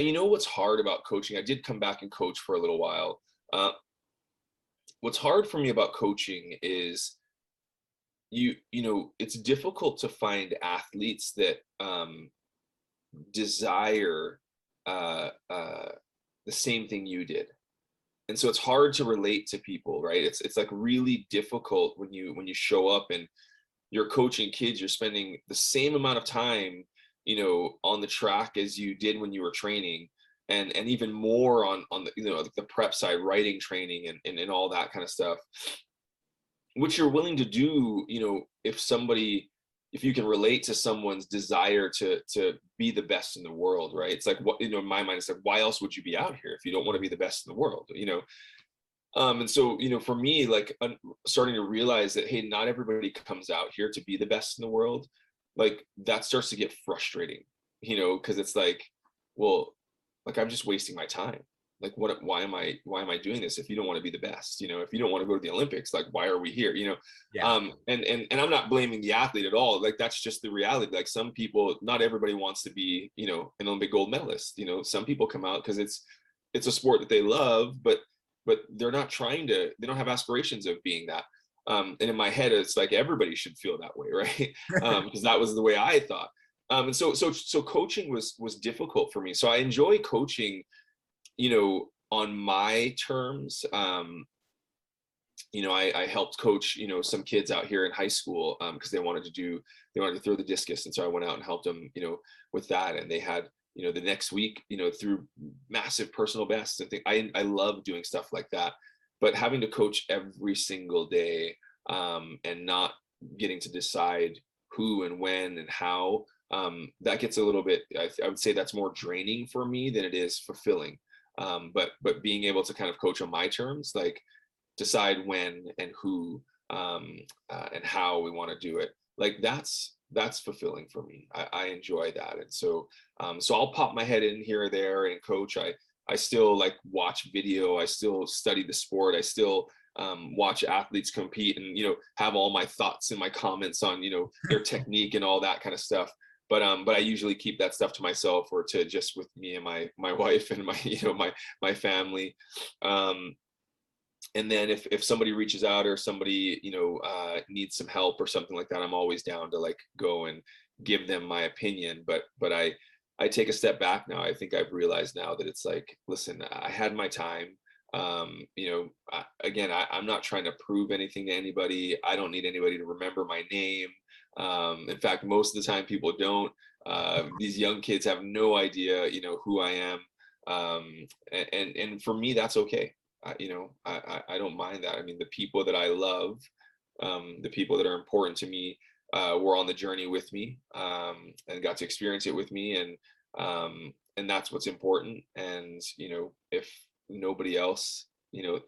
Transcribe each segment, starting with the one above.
And you know what's hard about coaching? I did come back and coach for a little while. Uh, what's hard for me about coaching is it's difficult to find athletes that desire the same thing you did. And so it's hard to relate to people, right? It's like really difficult when you show up and you're coaching kids, you're spending the same amount of time, on the track as you did when you were training, and even more on the, like the prep side, writing training and all that kind of stuff, which you're willing to do, if you can relate to someone's desire to be the best in the world, right? It's like, what, in my mind, it's like, why else would you be out here if you don't want to be the best in the world? And so, for me, like, starting to realize that, hey, not everybody comes out here to be the best in the world, like that starts to get frustrating, because it's like, well, like, I'm just wasting my time. Like, why am I doing this if you don't want to be the best? If you don't want to go to the Olympics, like, why are we here? Yeah. And I'm not blaming the athlete at all. Like, that's just the reality. Like, some people, not everybody wants to be, an Olympic gold medalist. Some people come out because it's a sport that they love, but they're not they don't have aspirations of being that. And in my head, it's like everybody should feel that way, right? Because that was the way I thought. And so coaching was difficult for me. So I enjoy coaching, on my terms. I helped coach, some kids out here in high school, because they wanted to throw the discus. And so I went out and helped them, with that. And they had, the next week, through massive personal bests and things. I love doing stuff like that, but having to coach every single day, and not getting to decide who and when and how, that gets a little bit, I would say that's more draining for me than it is fulfilling. But being able to kind of coach on my terms, like decide when and who, and how we want to do it, like that's fulfilling for me. I enjoy that. And so I'll pop my head in here or there and coach. I still like watch video. I still study the sport. I still watch athletes compete and have all my thoughts and my comments on their technique and all that kind of stuff. But I usually keep that stuff to myself, or to just with me and my wife and my family. And then if somebody reaches out, or somebody needs some help or something like that, I'm always down to like go and give them my opinion. But I take a step back now. I think I've realized now that it's like, listen, I had my time. Again, I'm not trying to prove anything to anybody. I don't need anybody to remember my name. In fact, most of the time people don't. These young kids have no idea, who I am. And for me, that's okay. I don't mind that. I mean, the people that I love, the people that are important to me, were on the journey with me, and got to experience it with me. And that's what's important. And, if nobody else,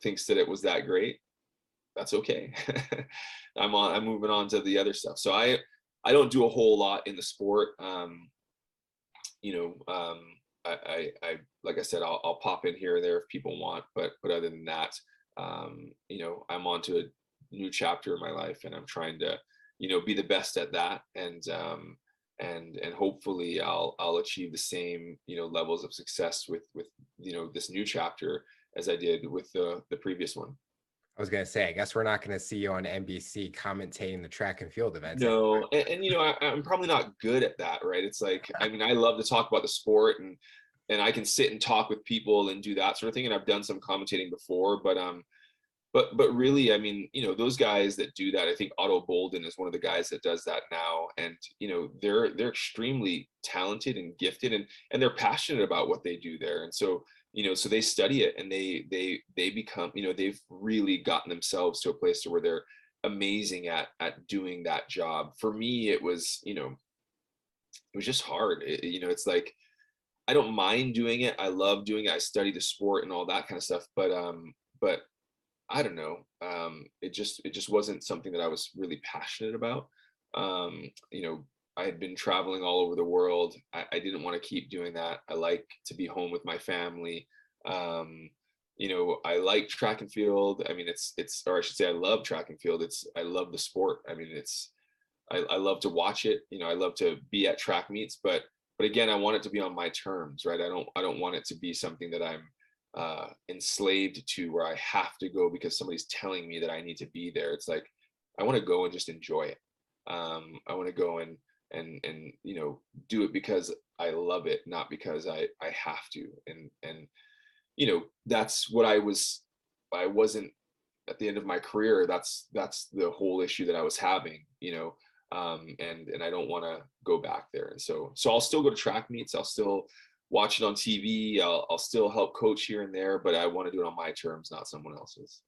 thinks that it was that great, that's okay. I'm moving on to the other stuff. So I don't do a whole lot in the sport. You know, I like I said, I'll pop in here or there if people want, but other than that, I'm on to a new chapter in my life, and I'm trying to, be the best at that, and hopefully I'll achieve the same, levels of success with this new chapter as I did with the previous one. I was going to say, I guess we're not going to see you on NBC commentating the track and field events. No, and I'm probably not good at that, right? It's like, I mean, I love to talk about the sport, and I can sit and talk with people and do that sort of thing. And I've done some commentating before, but really, I mean, those guys that do that, I think Otto Bolden is one of the guys that does that now. And, they're extremely talented and gifted, and they're passionate about what they do there. And so, so they study it, and they become, they've really gotten themselves to a place to where they're amazing at doing that job. For me, it was just hard. It's like, I don't mind doing it. I love doing it. I study the sport and all that kind of stuff. But I don't know. It just wasn't something that I was really passionate about. I had been traveling all over the world. I didn't want to keep doing that. I like to be home with my family. I like track and field. I mean, or I should say, I love track and field. I love the sport. I mean, I love to watch it. I love to be at track meets, but but again, I want it to be on my terms, right? I don't want it to be something that I'm enslaved to, where I have to go because somebody's telling me that I need to be there. It's like I want to go and just enjoy it. I want to go and do it because I love it, not because I have to. And that's what I wasn't at the end of my career. That's the whole issue that I was having, and I don't want to go back there. And so I'll still go to track meets. I'll still watch it on TV. I'll still help coach here and there, but I want to do it on my terms, not someone else's.